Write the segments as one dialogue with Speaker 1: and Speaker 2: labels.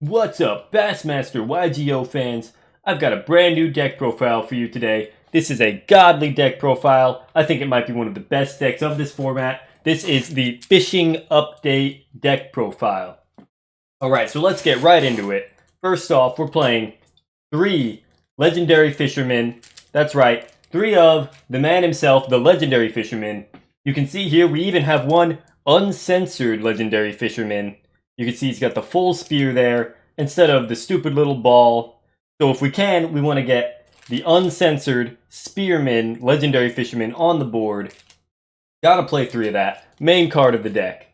Speaker 1: What's up, Bassmaster YGO fans? I've got a brand new deck profile for you today. This is a godly deck profile. I think it might be one of the best decks of this format. This is the Fishing Update deck profile. Alright, so let's get right into it. First off, we're playing 3 Legendary Fishermen. That's right, 3 of the man himself, the Legendary Fisherman. You can see here we even have one uncensored Legendary Fisherman. You can see he's got the full spear there instead of the stupid little ball. So if we can, we want to get the uncensored Spearman Legendary Fisherman on the board. Gotta play 3 of that. Main card of the deck.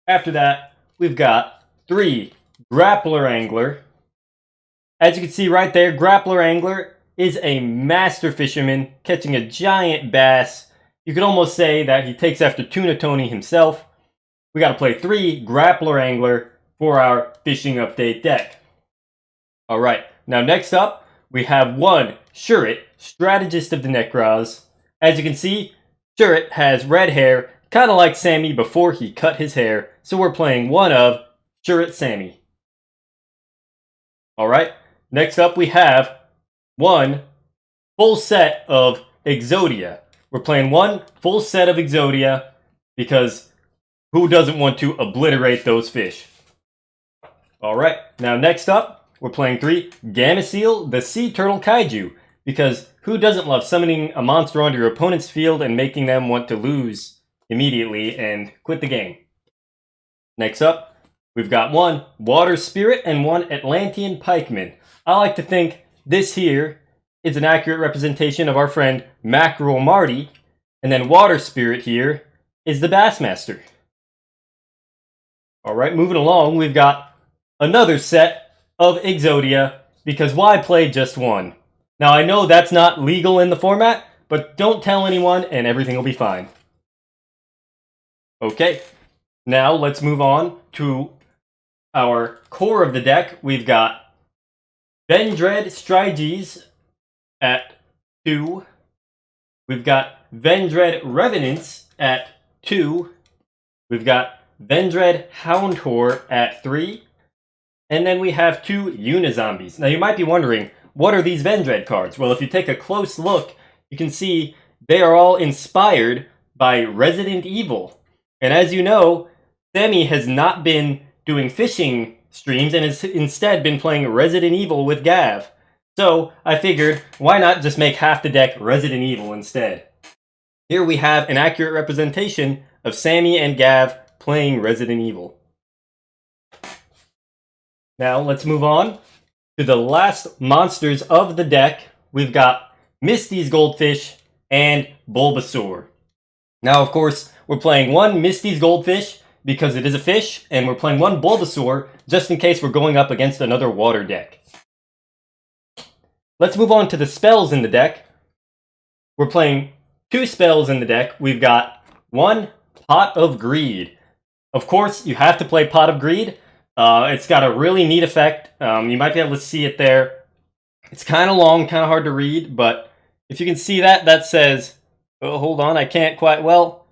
Speaker 1: After that, we've got 3 Grappler Angler. As you can see right there, Grappler Angler is a master fisherman catching a giant bass. You could almost say that he takes after Tuna Tony himself. We got to play 3 Grappler Angler for our Fishing Update deck. Alright, now next up, we have 1 Shuret, Strategist of the Necros. As you can see, Shuret has red hair, kind of like Sammy before he cut his hair, so we're playing 1 of Shuret Sammy. Alright, next up we have 1 full set of Exodia. We're playing 1 full set of Exodia because who doesn't want to obliterate those fish? Alright, now next up, we're playing 3 Gameciel, the Sea Turtle Kaiju. Because who doesn't love summoning a monster onto your opponent's field and making them want to lose immediately and quit the game? Next up, we've got 1 Water Spirit and 1 Atlantean Pikeman. I like to think this here is an accurate representation of our friend Mackerel Marty. And then Water Spirit here is the Bassmaster. Alright, moving along, we've got another set of Exodia, because why play just 1? Now, I know that's not legal in the format, but don't tell anyone and everything will be fine. Okay, now let's move on to our core of the deck. We've got Vendread Striges at 2. We've got Vendread Revenants at 2. We've got Vendread Houndwhore at 3. And then we have 2 Unizombies. Now you might be wondering, what are these Vendread cards? Well, if you take a close look, you can see they are all inspired by Resident Evil. And as you know, Sammy has not been doing fishing streams and has instead been playing Resident Evil with Gav. So I figured, why not just make half the deck Resident Evil instead? Here we have an accurate representation of Sammy and Gav playing Resident Evil. Now let's move on to the last monsters of the deck. We've got Misty's Goldfish and Bulbasaur. Now, of course, we're playing 1 Misty's Goldfish because it is a fish, and we're playing 1 Bulbasaur just in case we're going up against another water deck. Let's move on to the spells in the deck. We're playing 2 spells in the deck. We've got 1 Pot of Greed. Of course, you have to play Pot of Greed. It's got a really neat effect. You might be able to see it there. It's kind of long, kind of hard to read, but if you can see that, that says, oh, hold on, I can't quite, well,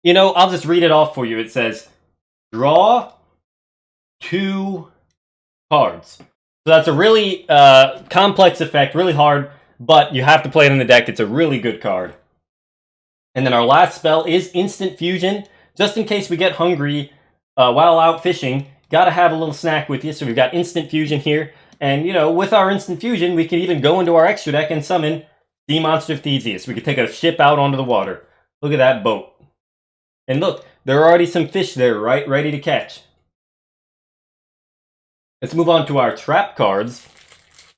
Speaker 1: you know, I'll just read it off for you. It says, draw 2 cards. So that's a really complex effect, really hard, but you have to play it in the deck. It's a really good card. And then our last spell is Instant Fusion. Just in case we get hungry while out fishing, gotta have a little snack with you. So we've got Instant Fusion here. And, you know, with our Instant Fusion, we can even go into our extra deck and summon the Monster of Theseus. We could take a ship out onto the water. Look at that boat. And look, there are already some fish there, right? Ready to catch. Let's move on to our trap cards.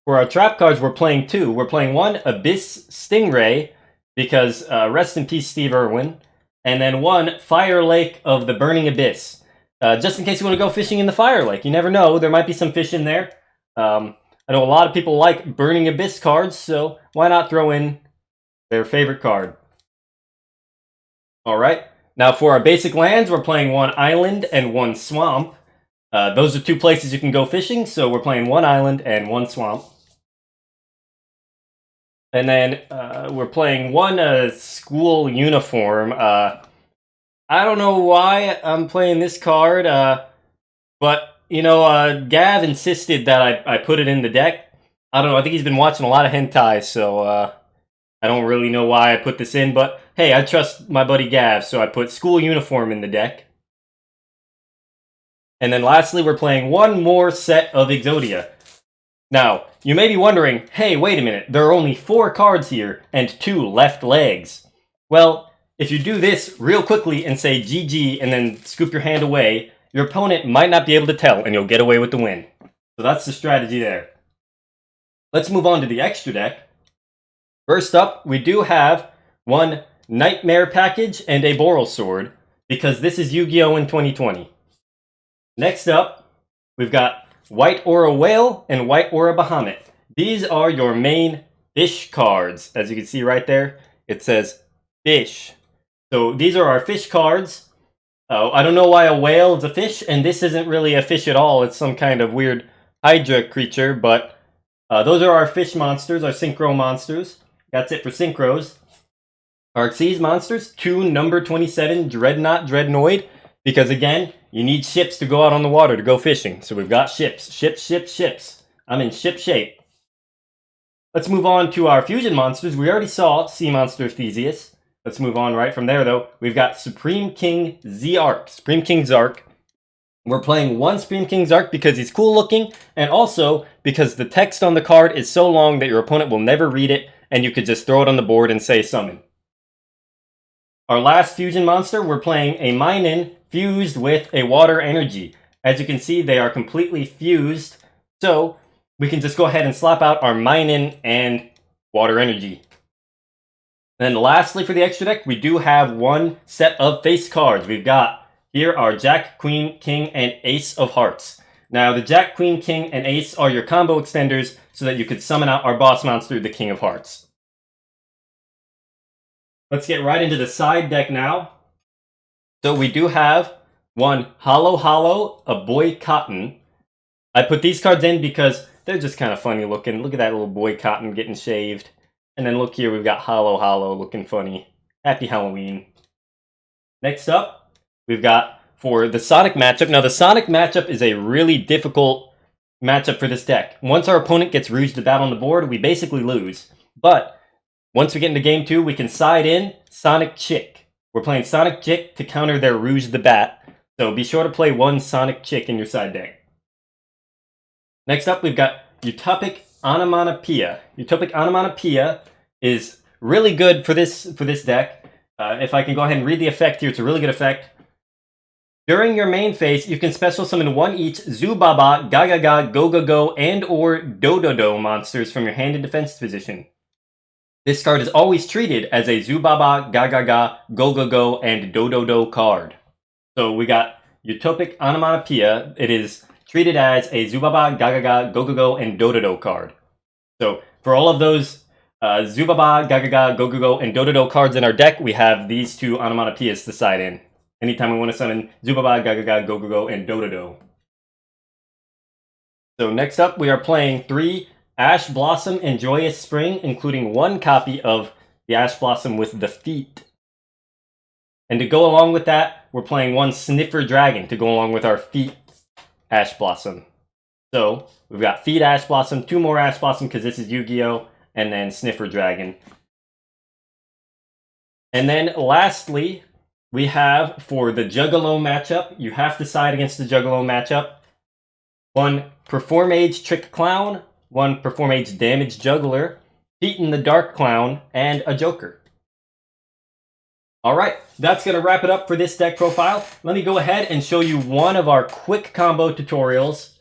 Speaker 1: For our trap cards, we're playing 2. We're playing 1 Abyss Stingray, because rest in peace, Steve Irwin. And then 1 Fire Lake of the Burning Abyss. Just in case you want to go fishing in the Fire Lake. You never know, there might be some fish in there. I know a lot of people like Burning Abyss cards, so why not throw in their favorite card? Alright, now for our basic lands, we're playing 1 island and 1 swamp. Those are 2 places you can go fishing, so we're playing 1 island and 1 swamp. And then we're playing 1 school uniform. I don't know why I'm playing this card, but Gav insisted that I put it in the deck. I don't know, I think he's been watching a lot of hentai, so I don't really know why I put this in, but hey, I trust my buddy Gav, so I put school uniform in the deck. And then lastly, we're playing one more set of Exodia. Now, you may be wondering, hey, wait a minute, there are only 4 cards here and 2 left legs. Well, if you do this real quickly and say GG and then scoop your hand away, your opponent might not be able to tell and you'll get away with the win. So that's the strategy there. Let's move on to the extra deck. First up, we do have one Nightmare package and a Boral Sword, because this is Yu-Gi-Oh! In 2020. Next up, we've got White Aura Whale and White Aura Bahamut. These are your main fish cards. As you can see right there, it says fish. So these are our fish cards. I don't know why a whale is a fish, and this isn't really a fish at all. It's some kind of weird Hydra creature, but those are our fish monsters, our synchro monsters. That's it for synchros. Our Xyz monsters, 2 number 27 Dreadnought Dreadnoid, because again, you need ships to go out on the water to go fishing. So we've got ships, ships, ships, ships. I'm in ship shape. Let's move on to our fusion monsters. We already saw Sea Monster Theseus. Let's move on right from there, though. We've got Supreme King Zark. Supreme King Zark. We're playing one Supreme King Zark because he's cool looking, and also because the text on the card is so long that your opponent will never read it, and you could just throw it on the board and say summon. Our last fusion monster, we're playing a Minun fused with a Water Energy. As you can see, they are completely fused, so we can just go ahead and slap out our Minun and Water Energy. Then lastly for the extra deck, we do have one set of face cards. We've got here our Jack, Queen, King, and Ace of Hearts. Now the Jack, Queen, King, and Ace are your combo extenders so that you could summon out our boss monster, the King of Hearts. Let's get right into the side deck now. So we do have one Hollow Hollow, a Boy Cotton. I put these cards in because they're just kind of funny looking. Look at that little Boy Cotton getting shaved. And then look here, we've got Hollow Hollow looking funny. Happy Halloween. Next up, we've got for the Sonic matchup. Now the Sonic matchup is a really difficult matchup for this deck. Once our opponent gets Rouge the Bat on the board, we basically lose. But once we get into game 2, we can side in Sonic Chick. We're playing Sonic Chick to counter their Rouge the Bat, so be sure to play one Sonic Chick in your side deck. Next up, we've got Utopic Onomatopoeia. Utopic Onomatopoeia is really good for this deck. If I can go ahead and read the effect here, it's a really good effect. During your main phase, you can special summon one each Zubaba, Gagaga, Go-Go-Go, and or Do-Do-Do monsters from your hand in defense position. This card is always treated as a Zubaba, Gagaga, Go-Go-Go, and Do-Do-Do card. So we got Utopic Onomatopoeia. It is treated as a Zubaba, Gagaga, Go-Go-Go, and Do-Do-Do card. So for all of those Zubaba, Gagaga, Go-Go-Go, and Do-Do-Do cards in our deck, we have these 2 onomatopoeias to side in. Anytime we want to summon Zubaba, Gagaga, Go-Go-Go, and Do-Do-Do. So next up, we are playing 3 Ash Blossom and Joyous Spring, including 1 copy of the Ash Blossom with the feet. And to go along with that, we're playing 1 Sniffer Dragon to go along with our feet Ash Blossom. So we've got feet Ash Blossom, 2 more Ash Blossom because this is Yu-Gi-Oh! And then Sniffer Dragon. And then lastly, we have for the Juggalo matchup, you have to side against the Juggalo matchup. 1 Perform Age Trick Clown, 1 Perform Age Damage Juggler, Feet in the Dark Clown, and a Joker. Alright, that's going to wrap it up for this deck profile. Let me go ahead and show you one of our quick combo tutorials.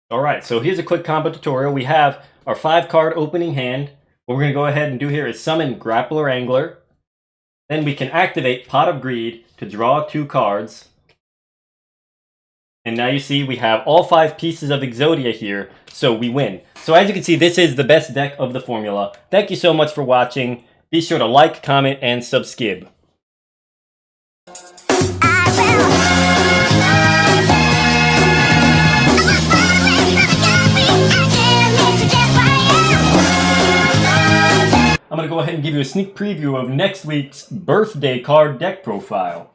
Speaker 1: Alright, so here's a quick combo tutorial. We have our 5-card opening hand. What we're going to go ahead and do here is summon Grappler Angler. Then we can activate Pot of Greed to draw 2 cards. And now you see we have all 5 pieces of Exodia here, so we win. So as you can see, this is the best deck of the formula. Thank you so much for watching. Be sure to like, comment, and subscribe. I'm going to go ahead and give you a sneak preview of next week's birthday card deck profile.